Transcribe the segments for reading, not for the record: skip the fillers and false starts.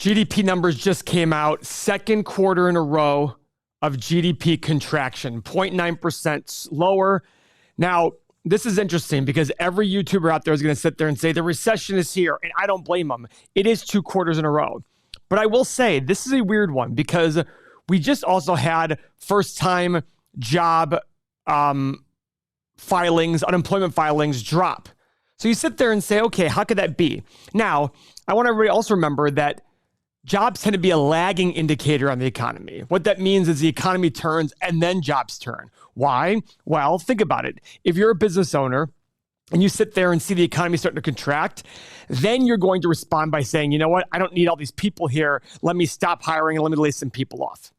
GDP numbers just came out. Second quarter in a row of GDP contraction, 0.9% lower. Now, this is interesting because every YouTuber out there is going to sit there and say the recession is here, and I don't blame them. It is 2 quarters in a row. But I will say this is a weird one because we just also had first-time job filings, unemployment filings drop. So you sit there and say, okay, how could that be? Now, I want everybody to also remember that jobs tend to be a lagging indicator on the economy. What that means is the economy turns and then jobs turn. Why? Well, think about it. If you're a business owner and you sit there and see the economy starting to contract, then you're going to respond by saying, you know what? I don't need all these people here. Let me stop hiring and let me lay some people off.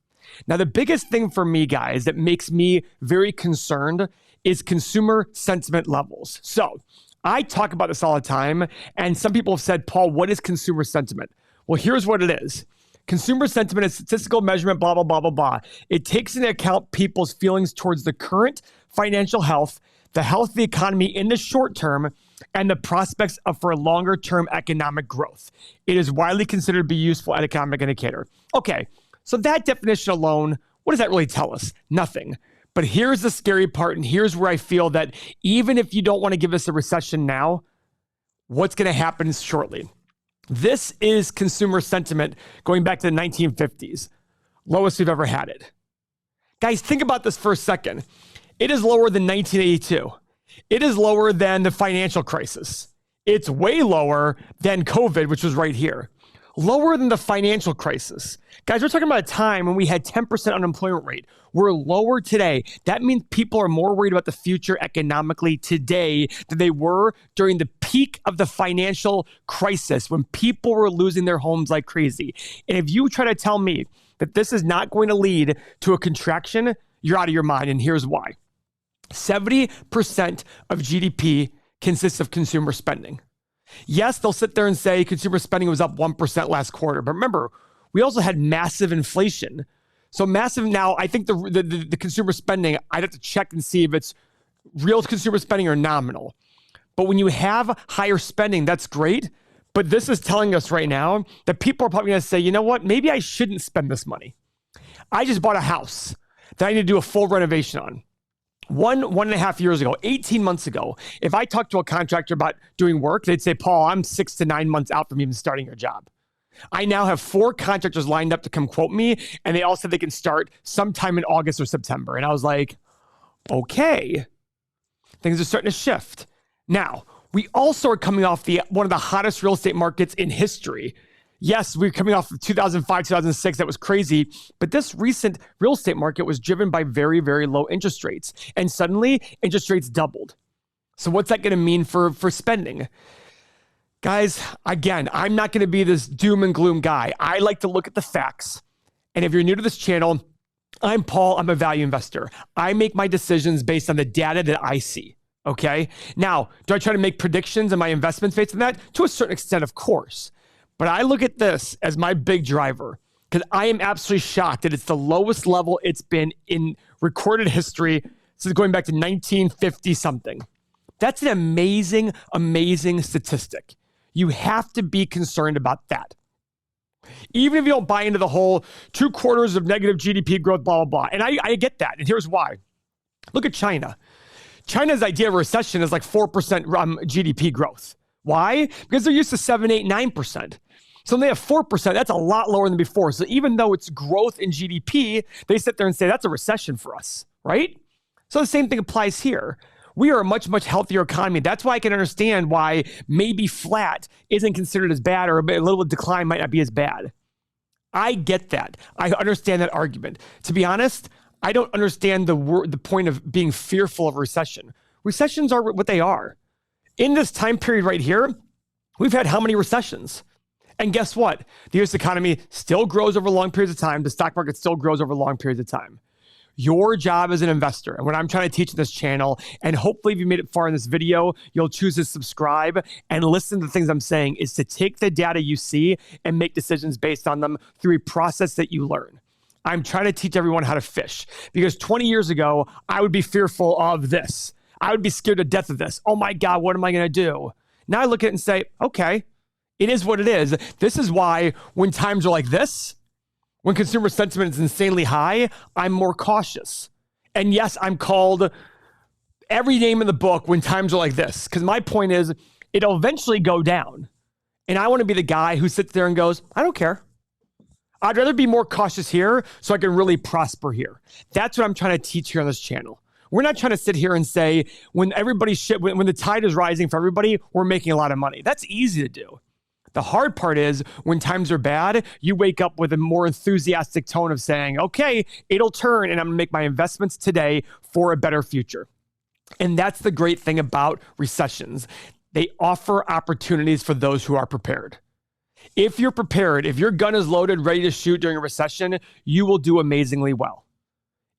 Now, the biggest thing for me, guys, that makes me very concerned is consumer sentiment levels. So I talk about this all the time, and some people have said, Paul, what is consumer sentiment? Well, here's what it is. Consumer sentiment is statistical measurement, blah, blah, blah, blah, blah. It takes into account people's feelings towards the current financial health, the health of the economy in the short term, and the prospects for longer-term economic growth. It is widely considered to be useful as an economic indicator. Okay, so that definition alone, what does that really tell us? Nothing. But here's the scary part, and here's where I feel that even if you don't want to give us a recession now, what's going to happen shortly? This is consumer sentiment going back to the 1950s, lowest we've ever had it. Guys, think about this for a second. It is lower than 1982. It is lower than the financial crisis. It's way lower than COVID, which was right here. Lower than the financial crisis. Guys, we're talking about a time when we had 10% unemployment rate. We're lower today. That means people are more worried about the future economically today than they were during the peak of the financial crisis when people were losing their homes like crazy. And if you try to tell me that this is not going to lead to a contraction, you're out of your mind. And here's why. 70% of GDP consists of consumer spending. Yes, they'll sit there and say consumer spending was up 1% last quarter. But remember, we also had massive inflation. So massive now, I think the consumer spending, I'd have to check and see if it's real consumer spending or nominal. But when you have higher spending, that's great. But this is telling us right now that people are probably going to say, you know what, maybe I shouldn't spend this money. I just bought a house that I need to do a full renovation on. 1.5 years ago, 18 months ago, if I talked to a contractor about doing work, they'd say, Paul, I'm 6 to 9 months out from even starting your job. I now have 4 contractors lined up to come quote me, and they all said they can start sometime in August or September. And I was like, okay, things are starting to shift. Now, we also are coming off one of the hottest real estate markets in history. Yes, we're coming off of 2005, 2006. That was crazy. But this recent real estate market was driven by very, very low interest rates. And suddenly, interest rates doubled. So what's that going to mean for spending? Guys, again, I'm not going to be this doom and gloom guy. I like to look at the facts. And if you're new to this channel, I'm Paul. I'm a value investor. I make my decisions based on the data that I see. Okay? Now, do I try to make predictions in my investments based on that? To a certain extent, of course. But I look at this as my big driver because I am absolutely shocked that it's the lowest level it's been in recorded history since going back to 1950 something. That's an amazing, amazing statistic. You have to be concerned about that. Even if you don't buy into the whole 2 quarters of negative GDP growth, blah, blah, blah. And I get that. And here's why. Look at China. China's idea of recession is like 4% GDP growth. Why? Because they're used to 7, 8, 9%. So when they have 4%, that's a lot lower than before. So even though it's growth in GDP, they sit there and say, that's a recession for us, right? So the same thing applies here. We are a much, much healthier economy. That's why I can understand why maybe flat isn't considered as bad or a little decline might not be as bad. I get that. I understand that argument. To be honest, I don't understand the point of being fearful of recession. Recessions are what they are. In this time period right here, we've had how many recessions? And guess what? The U.S. economy still grows over long periods of time. The stock market still grows over long periods of time. Your job as an investor, and what I'm trying to teach in this channel, and hopefully if you made it far in this video, you'll choose to subscribe and listen to the things I'm saying, is to take the data you see and make decisions based on them through a process that you learn. I'm trying to teach everyone how to fish because 20 years ago, I would be fearful of this. I would be scared to death of this. Oh my God, what am I going to do? Now I look at it and say, okay, It is what it is. This is why when times are like this, when consumer sentiment is insanely high, I'm more cautious. And yes, I'm called every name in the book when times are like this, because my point is it'll eventually go down. And I want to be the guy who sits there and goes, I don't care. I'd rather be more cautious here so I can really prosper here. That's what I'm trying to teach here on this channel. We're not trying to sit here and say when when the tide is rising for everybody, we're making a lot of money. That's easy to do. The hard part is when times are bad, you wake up with a more enthusiastic tone of saying, okay, it'll turn and I'm gonna make my investments today for a better future. And that's the great thing about recessions. They offer opportunities for those who are prepared. If you're prepared, if your gun is loaded, ready to shoot during a recession, you will do amazingly well.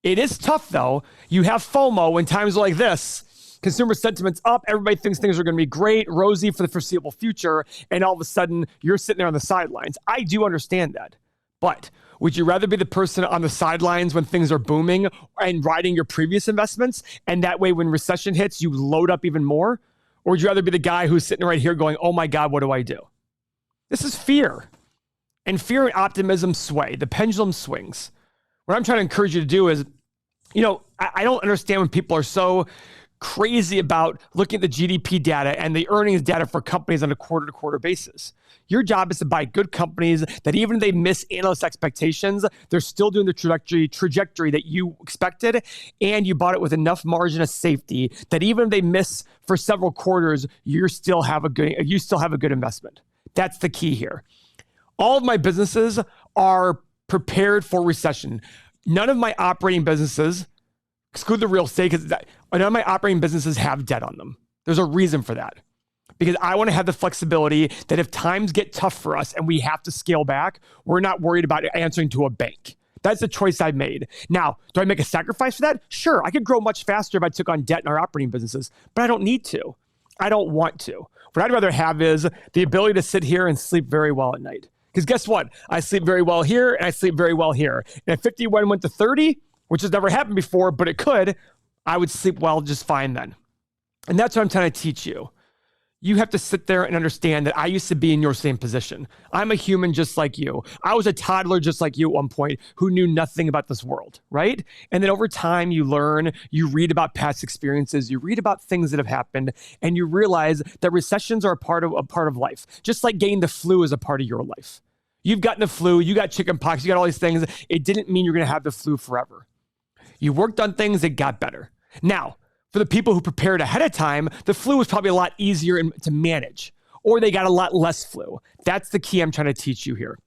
It is tough though. You have FOMO when times are like this. Consumer sentiment's up. Everybody thinks things are going to be great, rosy for the foreseeable future. And all of a sudden you're sitting there on the sidelines. I do understand that. But would you rather be the person on the sidelines when things are booming and riding your previous investments? And that way when recession hits, you load up even more? Or would you rather be the guy who's sitting right here going, oh my God, what do I do? This is fear. And fear and optimism sway. The pendulum swings. What I'm trying to encourage you to do is, I don't understand when people are so crazy about looking at the GDP data and the earnings data for companies on a quarter-to-quarter basis. Your job is to buy good companies that even if they miss analyst expectations, they're still doing the trajectory that you expected, and you bought it with enough margin of safety that even if they miss for several quarters, you still have a good investment. That's the key here. All of my businesses are prepared for recession. None of my operating businesses, exclude the real estate, because none of my operating businesses have debt on them. There's a reason for that. Because I want to have the flexibility that if times get tough for us and we have to scale back, we're not worried about answering to a bank. That's the choice I've made. Now, do I make a sacrifice for that? Sure, I could grow much faster if I took on debt in our operating businesses, but I don't need to. I don't want to. What I'd rather have is the ability to sit here and sleep very well at night. Because guess what? I sleep very well here and I sleep very well here. And if 51 went to 30, which has never happened before, but it could, I would sleep well just fine then. And that's what I'm trying to teach you. You have to sit there and understand that I used to be in your same position. I'm a human just like you. I was a toddler just like you at one point who knew nothing about this world, right? And then over time you learn, you read about past experiences, you read about things that have happened, and you realize that recessions are a part of life. Just like getting the flu is a part of your life. You've gotten the flu, you got chicken pox, you got all these things. It didn't mean you're going to have the flu forever. You worked on things that got better. Now, for the people who prepared ahead of time, the flu was probably a lot easier to manage, or they got a lot less flu. That's the key I'm trying to teach you here.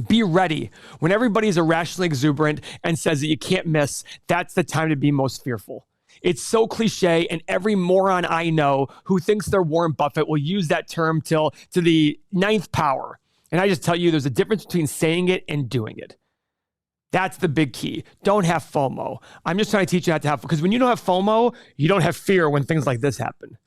Be ready. When everybody's irrationally exuberant and says that you can't miss, that's the time to be most fearful. It's so cliche, and every moron I know who thinks they're Warren Buffett will use that term to the ninth power. And I just tell you, there's a difference between saying it and doing it. That's the big key. Don't have FOMO. I'm just trying to teach you how to have, because when you don't have FOMO, you don't have fear when things like this happen.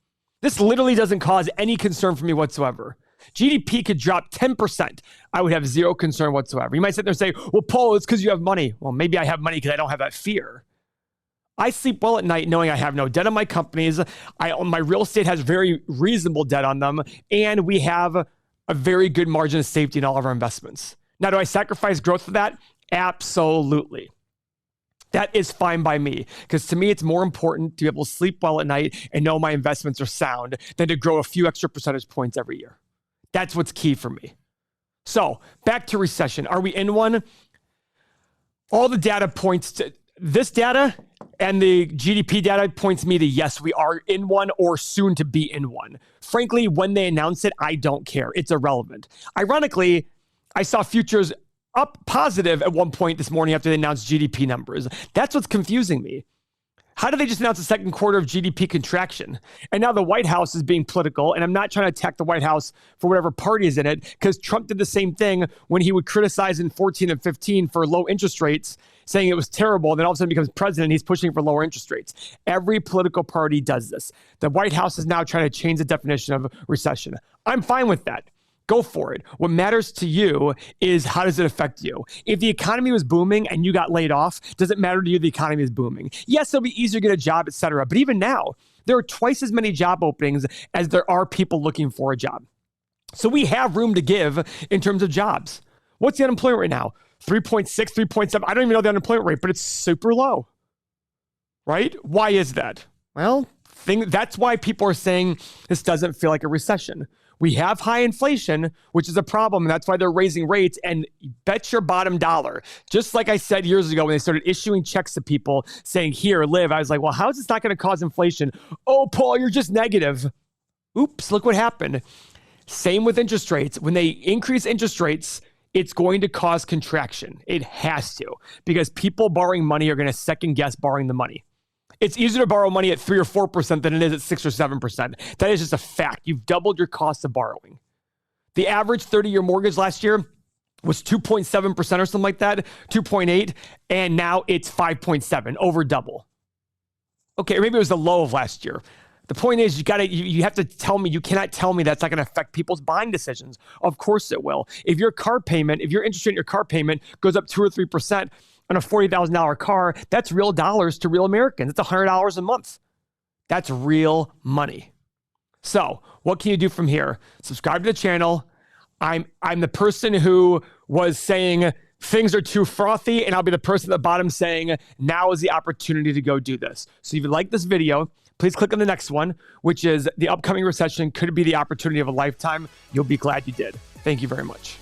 This literally doesn't cause any concern for me whatsoever. GDP could drop 10%. I would have zero concern whatsoever. You might sit there and say, well, Paul, it's because you have money. Well, maybe I have money because I don't have that fear. I sleep well at night knowing I have no debt on my companies. My real estate has very reasonable debt on them, and we have a very good margin of safety in all of our investments. Now, do I sacrifice growth for that? Absolutely. That is fine by me, because to me, it's more important to be able to sleep well at night and know my investments are sound than to grow a few extra percentage points every year. That's what's key for me. So back to recession. Are we in one? All the data points to this data, and the GDP data points me to yes, we are in one or soon to be in one. Frankly, when they announce it, I don't care. It's irrelevant. Ironically, I saw futures up positive at one point this morning after they announced GDP numbers. That's what's confusing me. How did they just announce the second quarter of GDP contraction? And now the White House is being political, and I'm not trying to attack the White House for whatever party is in it, because Trump did the same thing when he would criticize in 14 and 15 for low interest rates, saying it was terrible, and then all of a sudden becomes president, he's pushing for lower interest rates. Every political party does this. The White House is now trying to change the definition of recession. I'm fine with that. Go for it. What matters to you is how does it affect you? If the economy was booming and you got laid off, does it matter to you the economy is booming? Yes, it'll be easier to get a job, et cetera. But even now, there are twice as many job openings as there are people looking for a job. So we have room to give in terms of jobs. What's the unemployment rate now? 3.6, 3.7. I don't even know the unemployment rate, but it's super low, right? Why is that? Well, that's why people are saying this doesn't feel like a recession. We have high inflation, which is a problem, and that's why they're raising rates. And bet your bottom dollar, just like I said years ago when they started issuing checks to people saying, here, live. I was like, well, how is this not going to cause inflation? Oh, Paul, you're just negative. Oops, look what happened. Same with interest rates. When they increase interest rates, it's going to cause contraction. It has to, because people borrowing money are going to second guess borrowing the money. It's easier to borrow money at 3 or 4% than it is at 6 or 7%. That is just a fact. You've doubled your cost of borrowing. The average 30-year mortgage last year was 2.7% or something like that, 2.8, and now it's 5.7, over double. Okay, or maybe it was the low of last year. The point is, you have to tell me, you cannot tell me that's not going to affect people's buying decisions. Of course it will. If your interest rate in your car payment goes up 2 or 3%, on a $40,000 car, that's real dollars to real Americans. It's $100 a month. That's real money. So what can you do from here? Subscribe to the channel. I'm the person who was saying things are too frothy, and I'll be the person at the bottom saying now is the opportunity to go do this. So if you like this video, please click on the next one, which is the upcoming recession could be the opportunity of a lifetime. You'll be glad you did. Thank you very much.